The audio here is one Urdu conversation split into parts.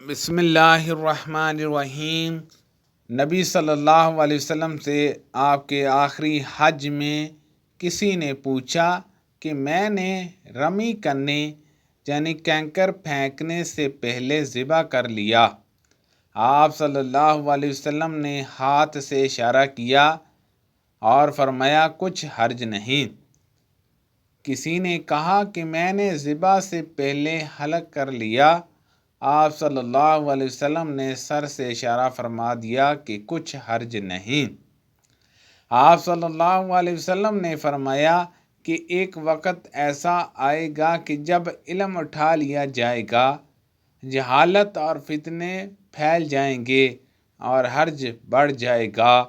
بسم اللہ الرحمن الرحیم۔ نبی صلی اللہ علیہ وسلم سے آپ کے آخری حج میں کسی نے پوچھا کہ میں نے رمی کرنے یعنی کینکر پھینکنے سے پہلے ذبح کر لیا۔ آپ صلی اللہ علیہ وسلم نے ہاتھ سے اشارہ کیا اور فرمایا کچھ حرج نہیں۔ کسی نے کہا کہ میں نے ذبح سے پہلے حلق کر لیا۔ آپ صلی اللہ علیہ وسلم نے سر سے اشارہ فرما دیا کہ کچھ حرج نہیں۔ آپ صلی اللہ علیہ وسلم نے فرمایا کہ ایک وقت ایسا آئے گا کہ جب علم اٹھا لیا جائے گا، جہالت اور فتنے پھیل جائیں گے اور حرج بڑھ جائے گا۔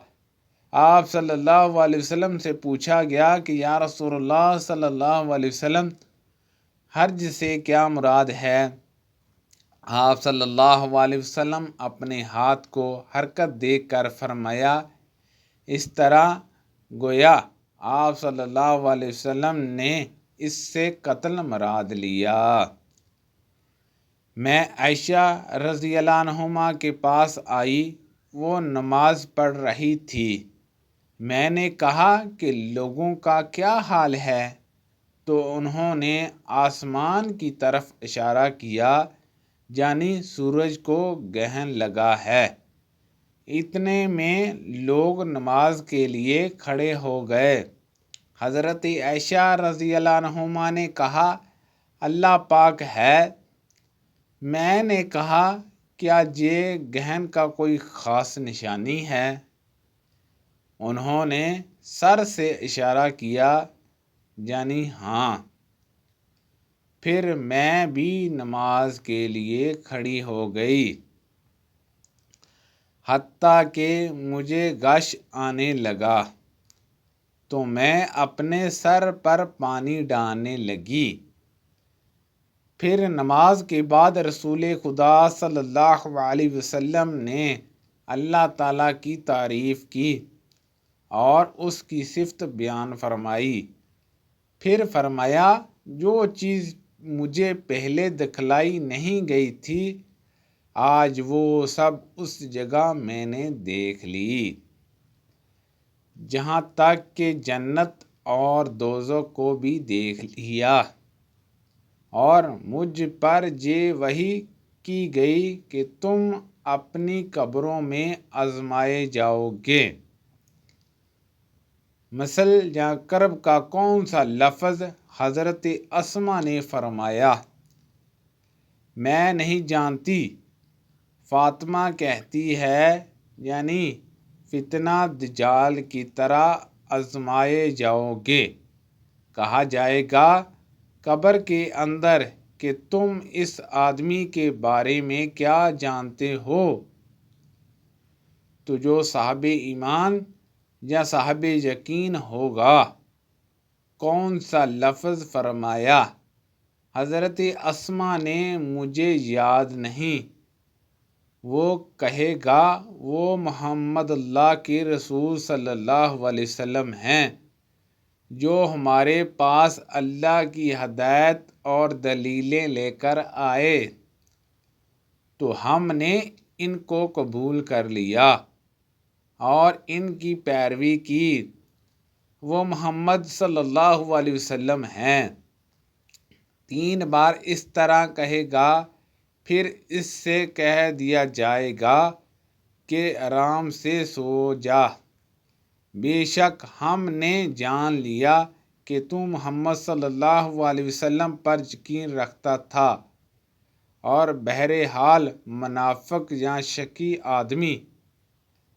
آپ صلی اللہ علیہ وسلم سے پوچھا گیا کہ یا رسول اللہ صلی اللہ علیہ وسلم، حرج سے کیا مراد ہے؟ آپ صلی اللہ علیہ وسلم اپنے ہاتھ کو حرکت دیکھ کر فرمایا، اس طرح گویا آپ صلی اللہ علیہ وسلم نے اس سے قتل مراد لیا۔ میں عائشہ رضی اللہ عنہما کے پاس آئی، وہ نماز پڑھ رہی تھی۔ میں نے کہا کہ لوگوں کا کیا حال ہے؟ تو انہوں نے آسمان کی طرف اشارہ کیا، یعنی سورج کو گرہن لگا ہے۔ اتنے میں لوگ نماز کے لیے کھڑے ہو گئے۔ حضرت عائشہ رضی اللہ عنہما نے کہا، اللہ پاک ہے۔ میں نے کہا، کیا یہ گرہن کا کوئی خاص نشانی ہے؟ انہوں نے سر سے اشارہ کیا، یعنی ہاں۔ پھر میں بھی نماز کے لیے کھڑی ہو گئی، حتیٰ کہ مجھے غش آنے لگا تو میں اپنے سر پر پانی ڈالنے لگی۔ پھر نماز کے بعد رسول خدا صلی اللہ علیہ وسلم نے اللہ تعالیٰ کی تعریف کی اور اس کی صفت بیان فرمائی۔ پھر فرمایا، جو چیز مجھے پہلے دکھلائی نہیں گئی تھی، آج وہ سب اس جگہ میں نے دیکھ لی، جہاں تک کہ جنت اور دوزخ کو بھی دیکھ لیا، اور مجھ پر یہ وحی کی گئی کہ تم اپنی قبروں میں آزمائے جاؤ گے۔ مثل یا کرب کا کون سا لفظ؟ حضرت اسما نے فرمایا، میں نہیں جانتی۔ فاطمہ کہتی ہے، یعنی فتنہ دجال کی طرح آزمائے جاؤ گے۔ کہا جائے گا قبر کے اندر کہ تم اس آدمی کے بارے میں کیا جانتے ہو؟ تو جو صاحب ایمان یا صاحب یقین ہوگا۔ کون سا لفظ فرمایا؟ حضرت اسما نے، مجھے یاد نہیں۔ وہ کہے گا، وہ محمد اللہ کے رسول صلی اللہ علیہ وسلم ہیں، جو ہمارے پاس اللہ کی ہدایت اور دلیلیں لے کر آئے، تو ہم نے ان کو قبول کر لیا اور ان کی پیروی کی۔ وہ محمد صلی اللہ علیہ وسلم ہیں۔ 3 بار اس طرح کہے گا، پھر اس سے کہہ دیا جائے گا کہ آرام سے سو جا، بے شک ہم نے جان لیا کہ تو محمد صلی اللہ علیہ وسلم پر یقین رکھتا تھا، اور بہرحال منافق یا شکی آدمی،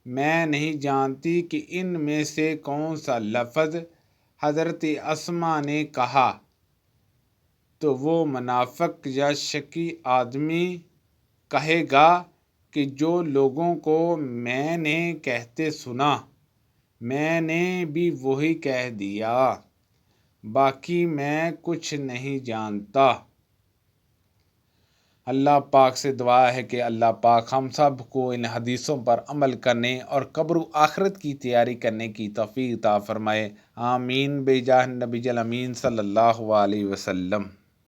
میں نہیں جانتی کہ ان میں سے کون سا لفظ حضرت اسما نے کہا۔ تو وہ منافق یا شکی آدمی کہے گا کہ جو لوگوں کو میں نے کہتے سنا، میں نے بھی وہی کہہ دیا، باقی میں کچھ نہیں جانتا۔ اللہ پاک سے دعا ہے کہ اللہ پاک ہم سب کو ان حدیثوں پر عمل کرنے اور قبر و آخرت کی تیاری کرنے کی توفیق عطا فرمائے۔ آمین بجاہ نبی الامین صلی اللہ علیہ وسلم۔